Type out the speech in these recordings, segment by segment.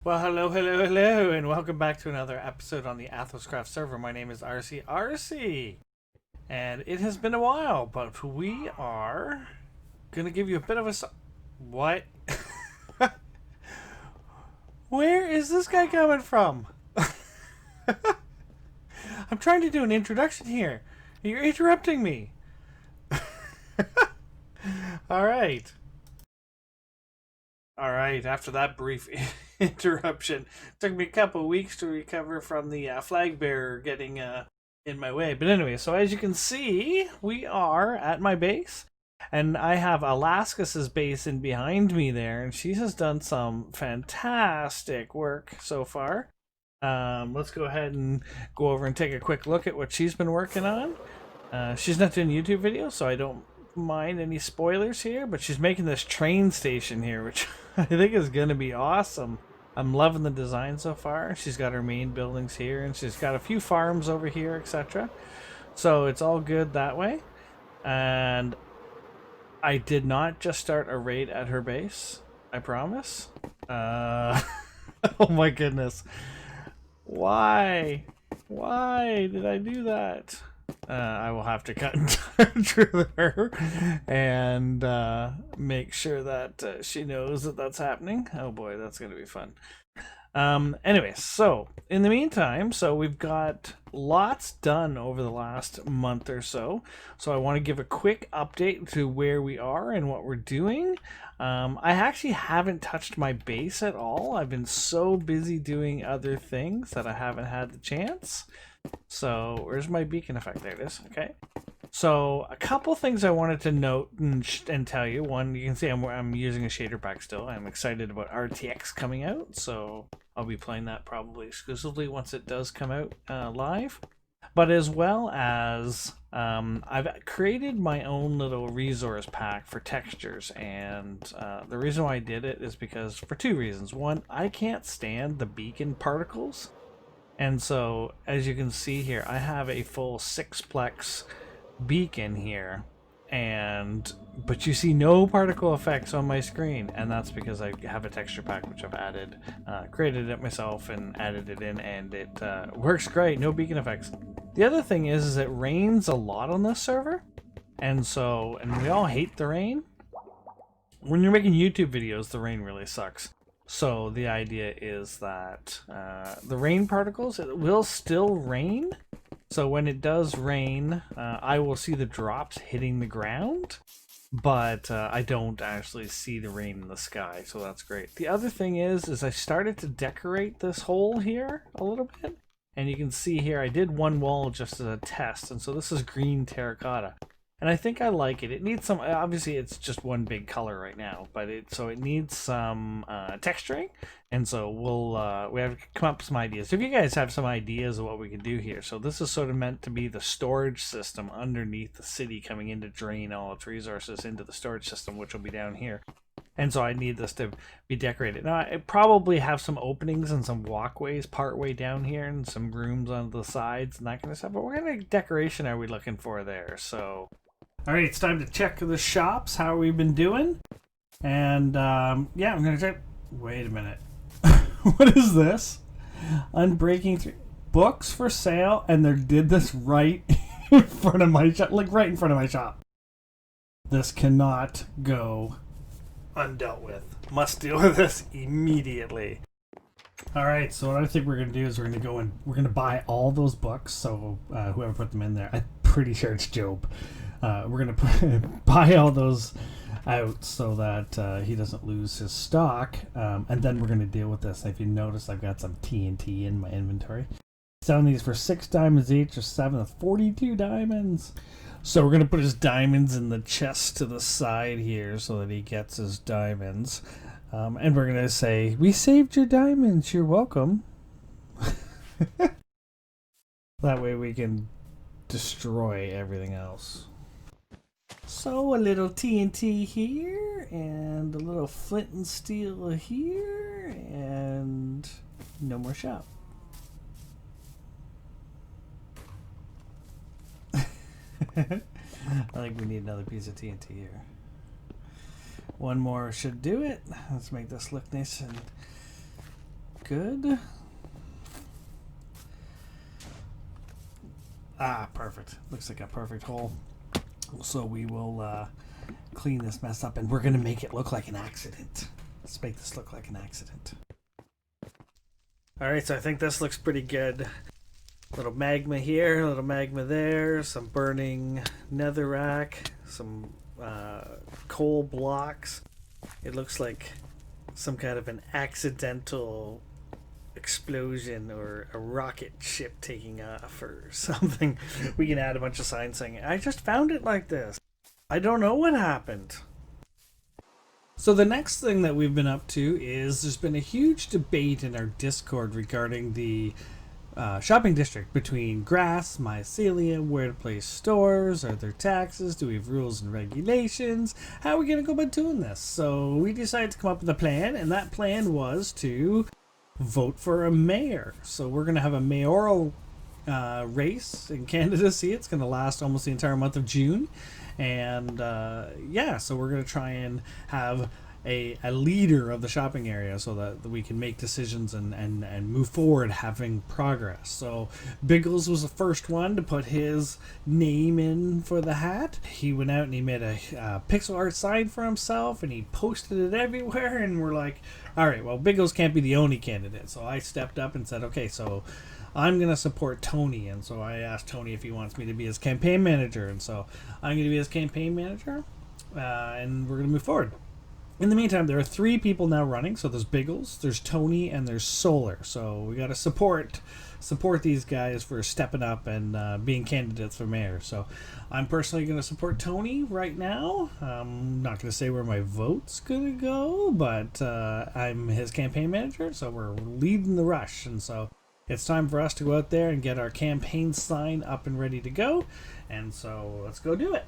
Well, hello, and welcome back to another episode on the AthosCraft server. My name is ArseyRC, and it has been a while, but we are gonna give you a bit of a what? Where is this guy coming from? I'm trying to do an introduction here. You're interrupting me. All right. All right, after that brief interruption, it took me a couple weeks to recover from the flag bearer getting in my way. But anyway, so as you can see, we are at my base, and I have Alaska's base in behind me there, and she has done some fantastic work so far. Let's go ahead and go over and take a quick look at what she's been working on. She's not doing YouTube videos, so I don't mind any spoilers here, but she's making this train station here, which I think is going to be awesome. I'm loving the design so far. She's got her main buildings here, and she's got a few farms over here, etc. So it's all good that way. And I did not just start a raid at her base, I promise. Oh my goodness. Why did I do that? I will have to cut in touch with her and make sure that she knows that that's happening. Oh boy, that's going to be fun. Anyways, so in the meantime, so we've got lots done over the last month or so. So I want to give a quick update to where we are and what we're doing. I actually haven't touched my base at all. I've been so busy doing other things that I haven't had the chance. So where's my beacon effect? There it is. Okay. So a couple things I wanted to note and tell you. One, you can see I'm using a shader pack still. I'm excited about RTX coming out, so I'll be playing that probably exclusively once it does come out live. But as well as I've created my own little resource pack for textures, and the reason why I did it is because for two reasons. One, I can't stand the beacon particles. And so, as you can see here, I have a full 6-plex beacon here, but you see no particle effects on my screen, and that's because I have a texture pack which I've added, created it myself and added it in, and it works great, no beacon effects. The other thing is it rains a lot on this server, and we all hate the rain. When you're making YouTube videos, the rain really sucks. So the idea is that the rain particles, it will still rain. So when it does rain, I will see the drops hitting the ground, but I don't actually see the rain in the sky. So that's great. The other thing is I started to decorate this hole here a little bit. And you can see here, I did one wall just as a test. And so this is green terracotta. And I think I like it. It needs some, obviously it's just one big color right now, but it needs some texturing. And so we have to come up with some ideas. So if you guys have some ideas of what we can do here. So this is sort of meant to be the storage system underneath the city, coming in to drain all its resources into the storage system, which will be down here. And so I need this to be decorated. Now I probably have some openings and some walkways part way down here and some rooms on the sides and that kind of stuff. But what kind of decoration are we looking for there? So all right, it's time to check the shops, how we've been doing. And yeah, I'm going to check. Wait a minute. What is this? Unbreaking 3 books for sale, and they did this right in front of my shop, like right in front of my shop. This cannot go undealt with. Must deal with this immediately. All right, so what I think we're going to do is we're going to go and we're going to buy all those books. So whoever put them in there, I'm pretty sure it's Job. We're going to buy all those out so that he doesn't lose his stock. And then we're going to deal with this. If you notice, I've got some TNT in my inventory. Selling these for 6 diamonds each, or 7 of 42 diamonds. So we're going to put his diamonds in the chest to the side here so that he gets his diamonds. And we're going to say, we saved your diamonds, you're welcome. That way we can destroy everything else. So a little TNT here, and a little flint and steel here, and no more shop. I think we need another piece of TNT here. One more should do it. Let's make this look nice and good. Ah, perfect. Looks like a perfect hole. So we will clean this mess up, and we're going to make it look like an accident. Let's make this look like an accident. Alright, so I think this looks pretty good. A little magma here, a little magma there, some burning netherrack, some coal blocks. It looks like some kind of an accidental explosion or a rocket ship taking off or something. We can add a bunch of signs saying, I just found it like this. I don't know what happened. So the next thing that we've been up to is there's been a huge debate in our Discord regarding the shopping district between grass, mycelium, where to place stores, are there taxes, do we have rules and regulations, how are we going to go about doing this? So we decided to come up with a plan, and that plan was to vote for a mayor. So we're going to have a mayoral race in candidacy. It's going to last almost the entire month of June, and yeah, so we're going to try and have a leader of the shopping area so that we can make decisions and move forward having progress. So Biggles was the first one to put his name in for the hat. He went out and he made a pixel art sign for himself and he posted it everywhere, and we're like, all right, well, Biggles can't be the only candidate. So I stepped up and said, okay, so I'm going to support Tony. And so I asked Tony if he wants me to be his campaign manager. And so I'm going to be his campaign manager, and we're going to move forward. In the meantime, there are 3 people now running. So there's Biggles, there's Tony, and there's Solar. So we got to support these guys for stepping up and being candidates for mayor. So I'm personally going to support Tony right now. I'm not going to say where my vote's going to go, but I'm his campaign manager, so we're leading the rush. And so it's time for us to go out there and get our campaign sign up and ready to go. And so let's go do it.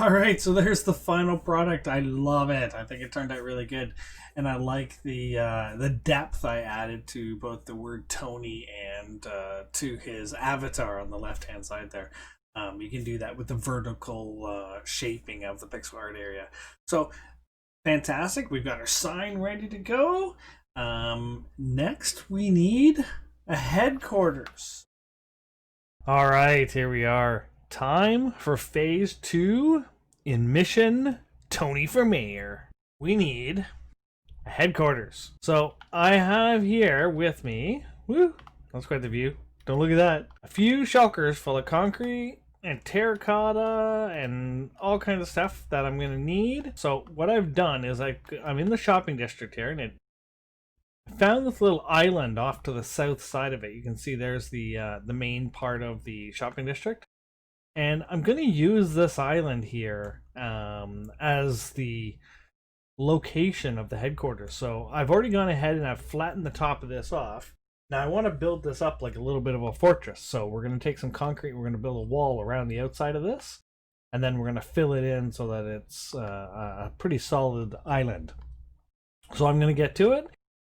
Alright, so there's the final product. I love it. I think it turned out really good. And I like the depth I added to both the word Tony and to his avatar on the left-hand side there. You can do that with the vertical shaping of the pixel art area. So, fantastic. We've got our sign ready to go. Next, we need a headquarters. Alright, here we are. Time for phase 2 in mission Tony for Mayor. We need a headquarters. So I have here with me, woo, that's quite the view. Don't look at that. A few shulkers full of concrete and terracotta and all kinds of stuff that I'm going to need. So what I've done is I'm in the shopping district here, and I found this little island off to the south side of it. You can see there's the main part of the shopping district. And I'm going to use this island here as the location of the headquarters. So I've already gone ahead and I've flattened the top of this off. Now I want to build this up like a little bit of a fortress. So we're going to take some concrete, we're going to build a wall around the outside of this, and then we're going to fill it in so that it's a pretty solid island. So I'm going to get to it,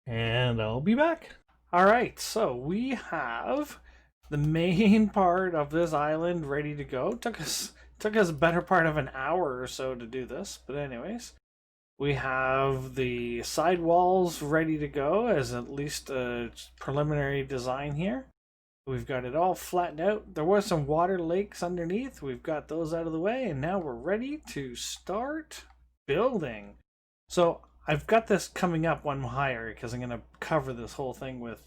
and I'll be back. All right, so we have the main part of this island ready to go. Took us Took us a better part of an hour or so to do this, but anyways. We have the sidewalls ready to go as at least a preliminary design here. We've got it all flattened out. There were some water lakes underneath. We've got those out of the way, and now we're ready to start building. So I've got this coming up one higher because I'm going to cover this whole thing with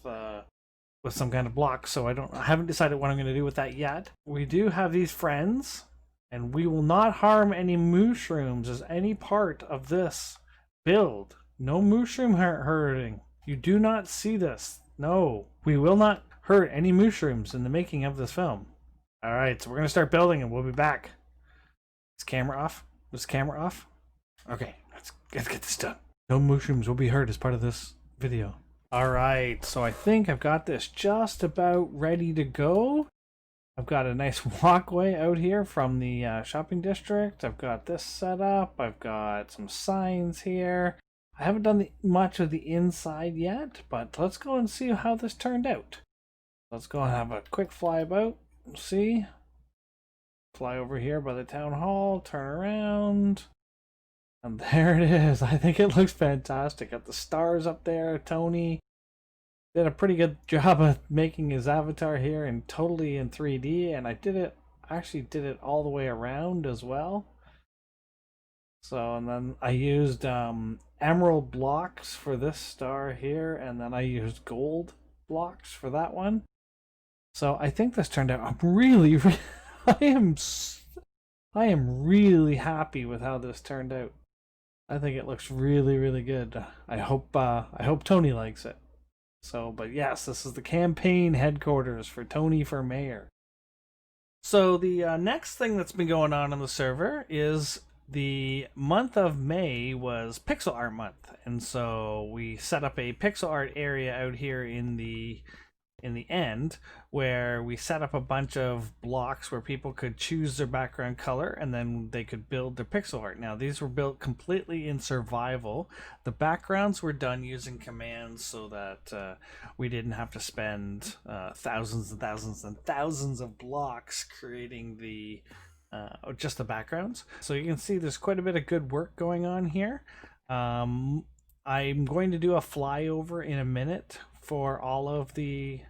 some kind of block. So I haven't decided what I'm going to do with that yet. We do have these friends. And we will not harm any mushrooms as any part of this build. No mushroom hurting. You do not see this. No, we will not hurt any mushrooms in the making of this film. Alright, so we're going to start building and we'll be back. Is camera off? Is camera off? Okay, let's get this done. No mushrooms will be hurt as part of this video. Alright, so I think I've got this just about ready to go. I've got a nice walkway out here from the shopping district. I've got this set up. I've got some signs here. I haven't done much of the inside yet, but let's go and see how this turned out. Let's go and have a quick flyabout. See? Fly over here by the town hall, turn around. And there it is. I think it looks fantastic. Got the stars up there, Tony. Did a pretty good job of making his avatar here and totally in 3D, and I actually did it all the way around as well. So, and then I used emerald blocks for this star here, and then I used gold blocks for that one. So I think this turned out. I am really happy with how this turned out. I think it looks really, really good. I hope Tony likes it. So, but yes, this is the campaign headquarters for Tony for mayor. So the next thing that's been going on the server is the month of May was pixel art month, and so we set up a pixel art area out here in the end where we set up a bunch of blocks where people could choose their background color and then they could build their pixel art. Now these were built completely in survival. The backgrounds were done using commands so that we didn't have to spend thousands and thousands and thousands of blocks creating the just the backgrounds. So you can see there's quite a bit of good work going on here. I'm going to do a flyover in a minute for all of the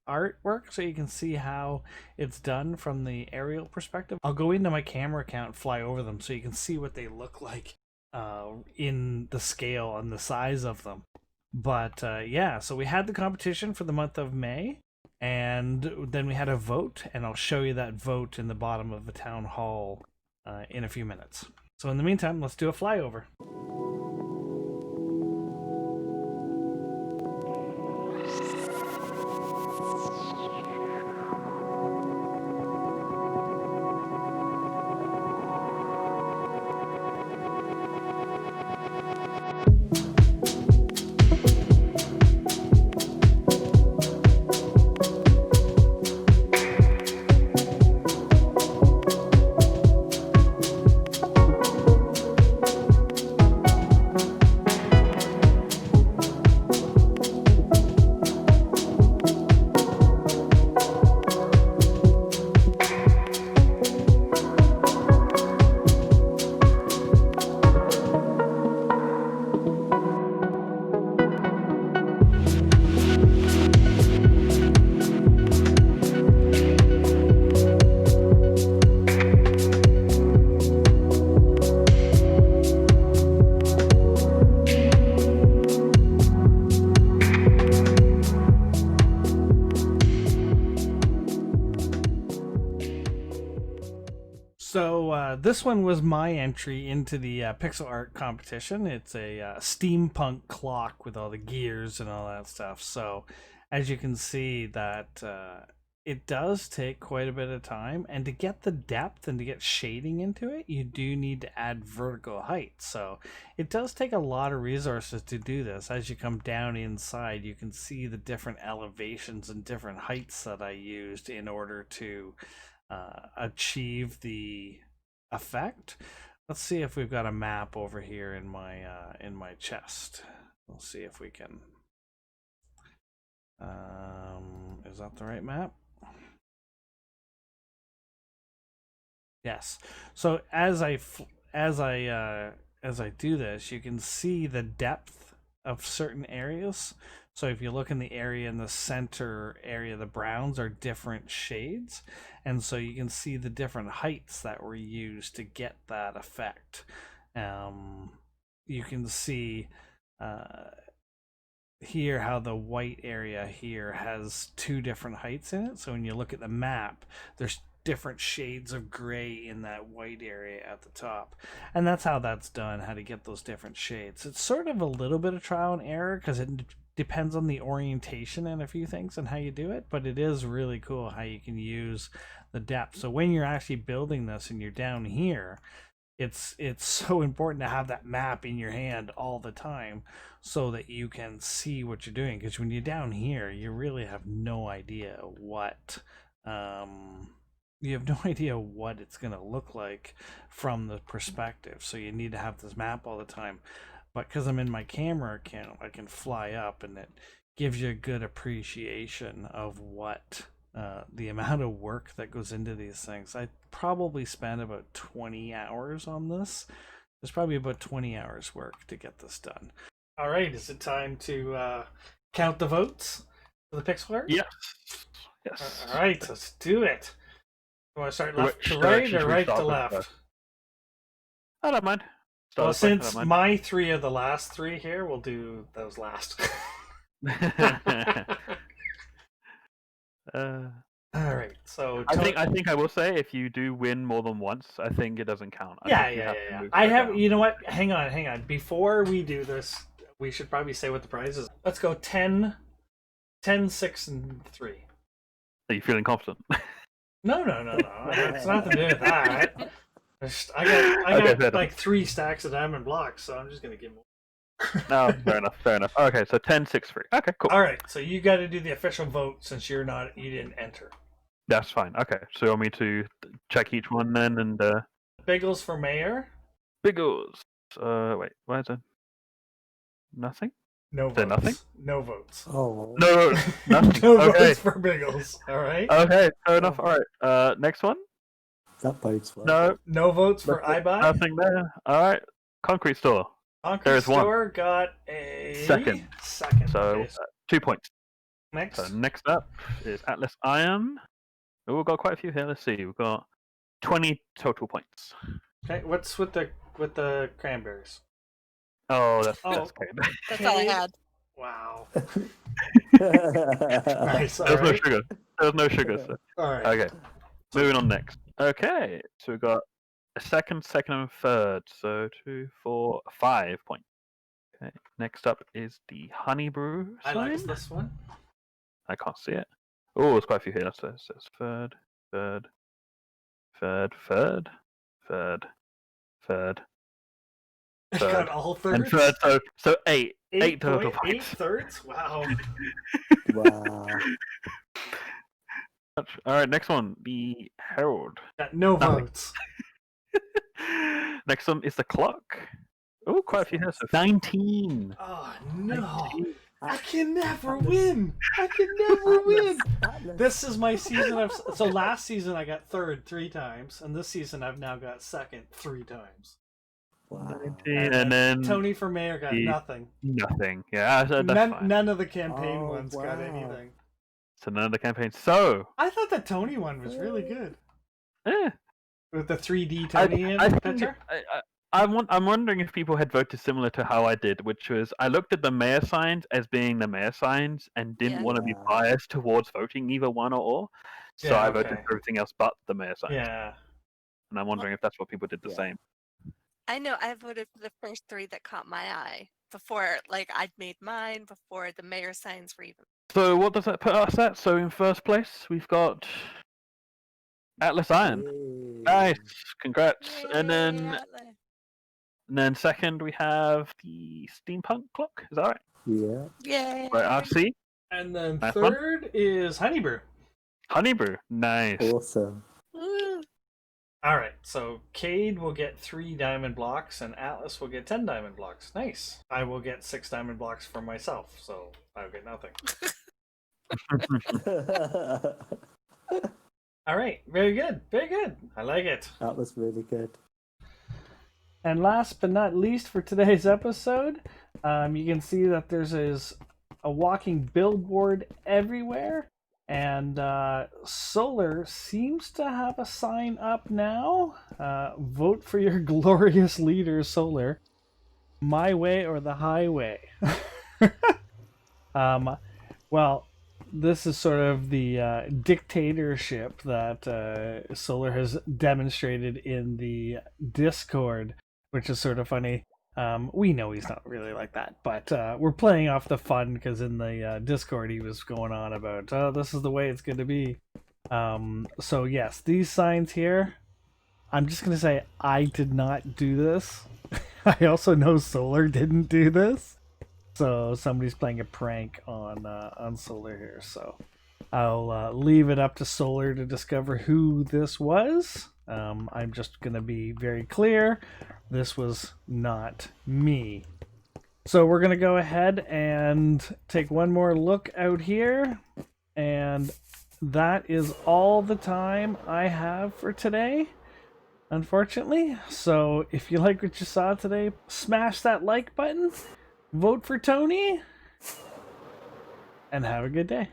artwork so you can see how it's done from the aerial perspective. I'll go into my camera account and fly over them so you can see what they look like in the scale and the size of them. But yeah, so we had the competition for the month of May, and then we had a vote, and I'll show you that vote in the bottom of the town hall in a few minutes. So in the meantime, let's do a flyover. So this one was my entry into the pixel art competition. It's a steampunk clock with all the gears and all that stuff. So as you can see that it does take quite a bit of time, and to get the depth and to get shading into it, you do need to add vertical height. So it does take a lot of resources to do this. As you come down inside, you can see the different elevations and different heights that I used in order to achieve the effect. Let's see if we've got a map over here in my chest. We'll see if we can. Is that the right map? Yes. So as I do this, you can see the depth of certain areas. So if you look in the area in the center area, the browns are different shades, and so you can see the different heights that were used to get that effect. You can see here how the white area here has two different heights in it. So when you look at the map, there's different shades of gray in that white area at the top. And that's how that's done, how to get those different shades. It's sort of a little bit of trial and error because it depends on the orientation and a few things and how you do it, but it is really cool how you can use the depth. So when you're actually building this and you're down here, it's so important to have that map in your hand all the time so that you can see what you're doing, because when you're down here you really have no idea what it's going to look like from the perspective. So you need to have this map all the time. But because I'm in my camera account, I can fly up and it gives you a good appreciation of what the amount of work that goes into these things. I probably spent about 20 hours on this. There's probably about 20 hours work to get this done. All right, is it time to count the votes for the pixel art? Yes. Yes. All right, let's do it. You want to start left to right or right to left? I don't mind. Well, since my three are the last three here, we'll do those last. All right, so I think I will say if you do win more than once, I think it doesn't count. Yeah. I have. You know what? Hang on. Before we do this, we should probably say what the prize is. Let's go 10, 6, and 3. Are you feeling confident? No. It's nothing to do with that. I got like 3 stacks of diamond blocks, so I'm just gonna give more. No, fair enough. Okay, so 10, 6, 3. Okay, cool. All right, so you got to do the official vote since you didn't enter. That's fine. Okay, so you want me to check each one then, and Biggles for mayor. Biggles. Wait, why is it nothing? No votes. Nothing? No votes. Oh. No, nothing. No Okay. votes for Biggles. All right. Okay, fair enough. All right. Next one. That bodes well. No. No votes for iBuy. Nothing there. All right. Concrete store. Concrete store got a second. So okay. 2 points. Next. So next up is Atlas Iron. Oh, we've got quite a few here. Let's see. We've got 20 total points. Okay. What's with the cranberries? Oh, that's okay. That's all I had. Wow. Nice. There's no sugar. There's no sugar. So. All right. Okay. Moving on next. Okay. So we've got a second, and third. So 2, 4, 5 points. Okay. Next up is the honey brew. I like this one. I can't see it. Oh, there's quite a few here. So it says third. Got all thirds. And third, so 8 total points. 8 thirds. Wow. Wow. All right, next one, the Herald. Got no votes. Next one is the Clock. Oh, quite a few here. So 19. Oh no! 19. I can never win. This is my season. So last season I got third 3 times, and this season I've now got second 3 times. Wow. And then Tony for mayor got nothing. Nothing. Yeah, that's fine. None of the campaign ones got anything. So none of the campaigns. So I thought the Tony one was really good. Yeah. With the 3D Tony in the picture. I'm wondering if people had voted similar to how I did, which was I looked at the mayor signs as being the mayor signs and didn't want to be biased towards voting either one or all. So I voted for everything else but the mayor signs. Yeah. And I'm wondering if that's what people did the same. I know I voted for the first 3 that caught my eye before, like I'd made mine before the mayor signs were even. So what does that put us at? So in first place we've got Atlas Iron. Yay. Nice, congrats. Yay, And then Atlas. second we have the Steampunk Clock. Is that right? Yeah. Yay. Right, RC. And then nice third one. is Honeybrew. Honeybrew, nice. Awesome. Woo. All right, so Cade will get 3 diamond blocks, and Atlas will get 10 diamond blocks. Nice. I will get 6 diamond blocks for myself, so I'll get nothing. All right, very good, very good. I like it. That was really good. And last but not least for today's episode, you can see that there's a walking billboard everywhere. And Solar seems to have a sign up now. Vote for your glorious leader, Solar. My way or the highway. Well, this is sort of the dictatorship that Solar has demonstrated in the Discord, which is sort of funny. We know he's not really like that, but we're playing off the fun because in the Discord he was going on about, oh, this is the way it's going to be. So yes, these signs here, I'm just going to say I did not do this. I also know Solar didn't do this. So somebody's playing a prank on Solar here. So I'll leave it up to Solar to discover who this was. I'm just going to be very clear. This was not me. So we're going to go ahead and take one more look out here. And that is all the time I have for today, unfortunately. So if you like what you saw today, smash that like button, vote for Tony, and have a good day.